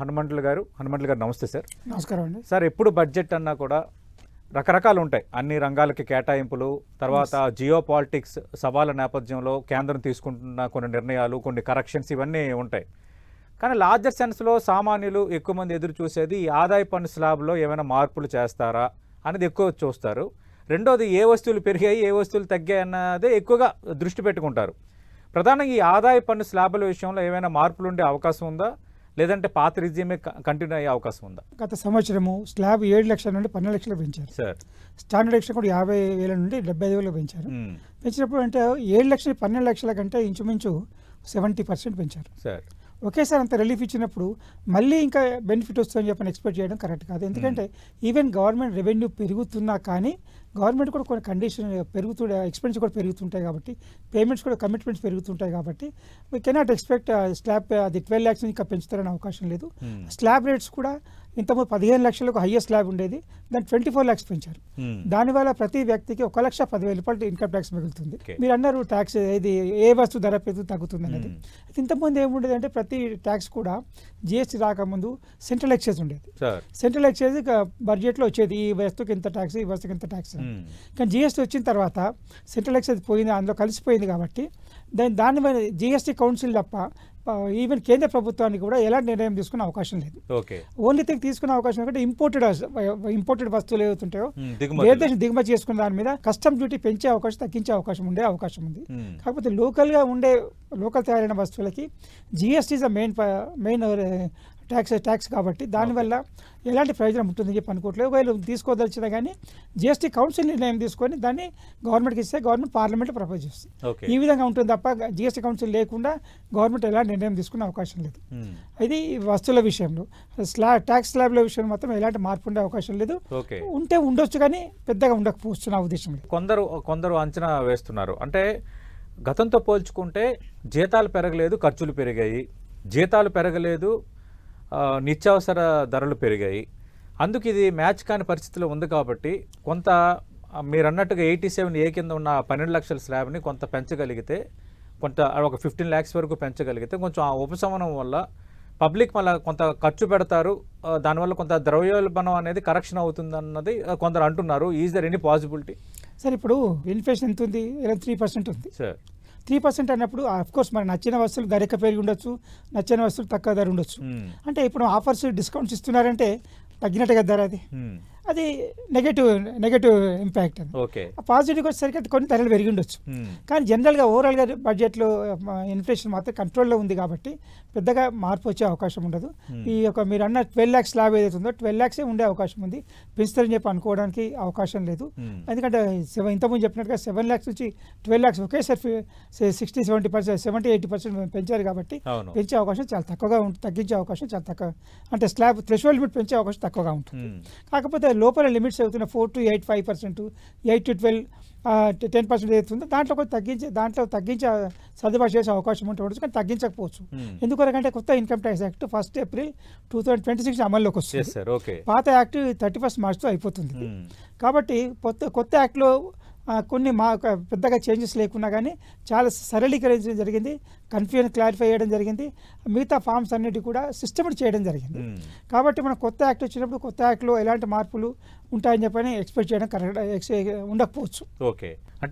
హనుమంతులు గారు నమస్తే సార్. నమస్కారం అండి. సార్, ఎప్పుడు బడ్జెట్ అన్నా కూడా రకరకాలు ఉంటాయి. అన్ని రంగాలకి కేటాయింపులు, తర్వాత జియో పాలిటిక్స్ సవాళ్ళ నేపథ్యంలో కేంద్రం తీసుకుంటున్న కొన్ని నిర్ణయాలు, కొన్ని కరెక్షన్స్ ఇవన్నీ ఉంటాయి. కానీ లార్జర్ సెన్స్లో సామాన్యులు ఎక్కువ మంది ఎదురు చూసేది ఈ ఆదాయ పన్ను స్లాబ్లో ఏమైనా మార్పులు చేస్తారా అనేది ఎక్కువ చూస్తారు. రెండోది ఏ వస్తువులు పెరిగాయి, ఏ వస్తువులు తగ్గాయి అన్నదే ఎక్కువగా దృష్టి పెట్టుకుంటారు. ప్రధానంగా ఈ ఆదాయ పన్ను స్లాబుల విషయంలో ఏమైనా మార్పులు ఉండే అవకాశం ఉందా, లేదంటే పాత రిజిమే కంటిన్యూ అయ్యే అవకాశం ఉందా? గత సంవత్సరము స్లాబ్ 7 లక్షల నుండి 12 లక్షలు పెంచారు సార్. స్టాండర్డ్ ఎక్షన్ కూడా 50,000 నుండి 75,000 పెంచారు. పెంచినప్పుడు అంటే 7 లక్షలు 12 లక్షల కంటే ఇంచుమించు 70% పెంచారు. సార్, ఒకేసారి అంత రిలీఫ్ ఇచ్చినప్పుడు మళ్ళీ ఇంకా బెనిఫిట్ వస్తుందని చెప్పని ఎక్స్పెక్ట్ చేయడం కరెక్ట్ కాదు. ఎందుకంటే ఈవెన్ గవర్నమెంట్ రెవెన్యూ పెరుగుతున్నా కానీ గవర్నమెంట్ కూడా కొన్ని కండిషన్ ఎక్స్పెన్స్ కూడా పెరుగుతుంటాయి కాబట్టి, పేమెంట్స్ కూడా కమిట్మెంట్స్ పెరుగుతుంటాయి కాబట్టి వీ కెనాట్ ఎక్స్పెక్ట్ స్లాబ్ అది 12 lakhs ఇంకా పెంచుతారనే అవకాశం లేదు. స్లాబ్ రేట్స్ కూడా ఇంతకుముందు 15 లక్షలకు హైయెస్ట్ స్లాబ్ ఉండేది, దాన్ని 24 lakhs పెంచారు. దానివల్ల ప్రతి వ్యక్తికి 1,10,000 రూపాయలు ఇన్కమ్ ట్యాక్స్ మిగులుతుంది. మీరు అన్నారు ట్యాక్స్ ఏది ఏ వస్తువు ధర తగ్గుతుంది అనేది. ఇంతకుముందు ఏముండేది అంటే ప్రతి ట్యాక్స్ కూడా జిఎస్టీ రాకముందు సెంట్రల్ ఎక్సైజ్ ఉండేది. సెంట్రల్ ఎక్సైజ్ బడ్జెట్లో వచ్చేది, ఈ వస్తువుకి ఇంత ట్యాక్స్, ఈ వస్తువుకి ఇంత ట్యాక్స్. కానీ జిఎస్టీ వచ్చిన తర్వాత సెంట్రల్ ఎక్సైజ్ పోయింది, అందులో కలిసిపోయింది కాబట్టి దాని మీద జిఎస్టీ కౌన్సిల్ తప్ప ఈవెన్ కేంద్ర ప్రభుత్వానికి కూడా ఎలాంటి నిర్ణయం తీసుకునే అవకాశం లేదు. ఓన్లీ థింగ్ తీసుకునే అవకాశం ఏంటంటే ఇంపోర్టెడ్ వస్తువులు ఏవైతుంటాయో దేశం దిగుమతి చేసుకున్న దాని మీద కస్టమ్ డ్యూటీ పెంచే అవకాశం, తగ్గించే అవకాశం ఉంది. కాకపోతే లోకల్ తయారైన వస్తువులకి GST is the main tax కాబట్టి దానివల్ల ఎలాంటి ప్రయోజనం ఉంటుందని చెప్పి అనుకోవట్లేదు. ఒకవేళ తీసుకోదలిచినా కానీ జిఎస్టీ కౌన్సిల్ నిర్ణయం తీసుకొని దాన్ని గవర్నమెంట్కి ఇస్తే గవర్నమెంట్ పార్లమెంట్లో ప్రపోజ్ చేస్తుంది. ఈ విధంగా ఉంటుంది తప్ప జిఎస్టీ కౌన్సిల్ లేకుండా గవర్నమెంట్ ఎలాంటి నిర్ణయం తీసుకునే అవకాశం లేదు. ఇది వస్తువుల విషయంలో. ట్యాక్స్ స్లాబ్ల విషయంలో మాత్రం ఎలాంటి మార్పు ఉండే అవకాశం లేదు. ఉంటే ఉండొచ్చు కానీ పెద్దగా ఉండకపోవచ్చు నా ఉద్దేశం. కొందరు అంచనా వేస్తున్నారు, అంటే గతంతో పోల్చుకుంటే జీతాలు పెరగలేదు, ఖర్చులు పెరిగాయి. జీతాలు పెరగలేదు, నిత్యావసర ధరలు పెరిగాయి. అందుకు ఇది మ్యాచ్ కాని పరిస్థితిలో ఉంది కాబట్టి కొంత మీరు అన్నట్టుగా 87A కింద ఉన్న 12 లక్షల స్లాబ్ని కొంత పెంచగలిగితే, కొంత ఒక 15 lakhs వరకు పెంచగలిగితే కొంచెం ఆ ఉపశమనం వల్ల పబ్లిక్ మళ్ళీ కొంత ఖర్చు పెడతారు, దానివల్ల కొంత ద్రవ్యోల్బణం అనేది కరెక్షన్ అవుతుంది అన్నది కొందరు అంటున్నారు. Is there any possibility? Sir, ఇప్పుడు ఇన్ఫ్లేషన్ ఎంత ఉంది? 3% ఉంది సార్. 3% అన్నప్పుడు కోర్స్ మరి నచ్చిన వస్తువులు ధర ఎక్కువ పెరిగి ఉండొచ్చు, నచ్చిన వస్తువులు తక్కువ ధర ఉండొచ్చు. అంటే ఇప్పుడు ఆఫర్స్, డిస్కౌంట్స్ ఇస్తున్నారంటే తగ్గినట్టుగా ధర అది నెగటివ్ ఇంపాక్ట్. అది పాజిటివ్గా వచ్చేసరికి అది కొన్ని ధరలు పెరిగి ఉండొచ్చు. కానీ జనరల్గా ఓవరాల్గా బడ్జెట్లో ఇన్ఫ్లేషన్ మాత్రం కంట్రోల్లో ఉంది కాబట్టి పెద్దగా మార్పు వచ్చే అవకాశం ఉండదు. ఈ యొక్క మీరు అన్న 12 lakhs స్లాబ్ ఏదైతే ఉందో 12 lakhs ఉండే అవకాశం ఉంది. పెంచుతారని చెప్పి అనుకోవడానికి అవకాశం లేదు. ఎందుకంటే ఇంతకుముందు చెప్పినట్టుగా 7 lakhs నుంచి 12 lakhs ఒకేసారి 60-70%, 70-80% పెంచారు కాబట్టి పెంచే అవకాశం చాలా తక్కువగా ఉంటుంది. తగ్గించే అవకాశం చాలా తక్కువ, అంటే స్లాబ్ థ్రెషోల్డ్ లిమిట్ పెంచే అవకాశం తక్కువగా ఉంటుంది. కాకపోతే లోపల లిమిట్స్ అవుతున్న 4 to 8, 5%, 8 to 12, 10% అవుతుందో దాంట్లో తగ్గించే సర్దుబాటు చేసే అవకాశం ఉండవచ్చు. కానీ తగ్గించకపోవచ్చు. ఎందుకంటే కొత్త income tax act 1st April 2026 అమల్లోకి వస్తుంది. పాత యాక్ట్ 31st March అయిపోతుంది. కాబట్టి కొత్త యాక్ట్లో కొన్ని పెద్దగా చేంజెస్ లేకున్నా కానీ చాలా సరళీకరించడం జరిగింది, కన్ఫ్యూజన్ క్లారిఫై చేయడం జరిగింది, మిగతా ఫార్మ్స్ అన్నిటి కూడా సిస్టమేటిక్ చేయడం జరిగింది. కాబట్టి మనం కొత్త యాక్ట్ వచ్చినప్పుడు కొత్త యాక్ట్లో ఎలాంటి మార్పులు ఉంటాయని చెప్పని ఎక్స్పెక్ట్ చేయడం కరెక్ట్ ఉండకపోవచ్చు. అంటే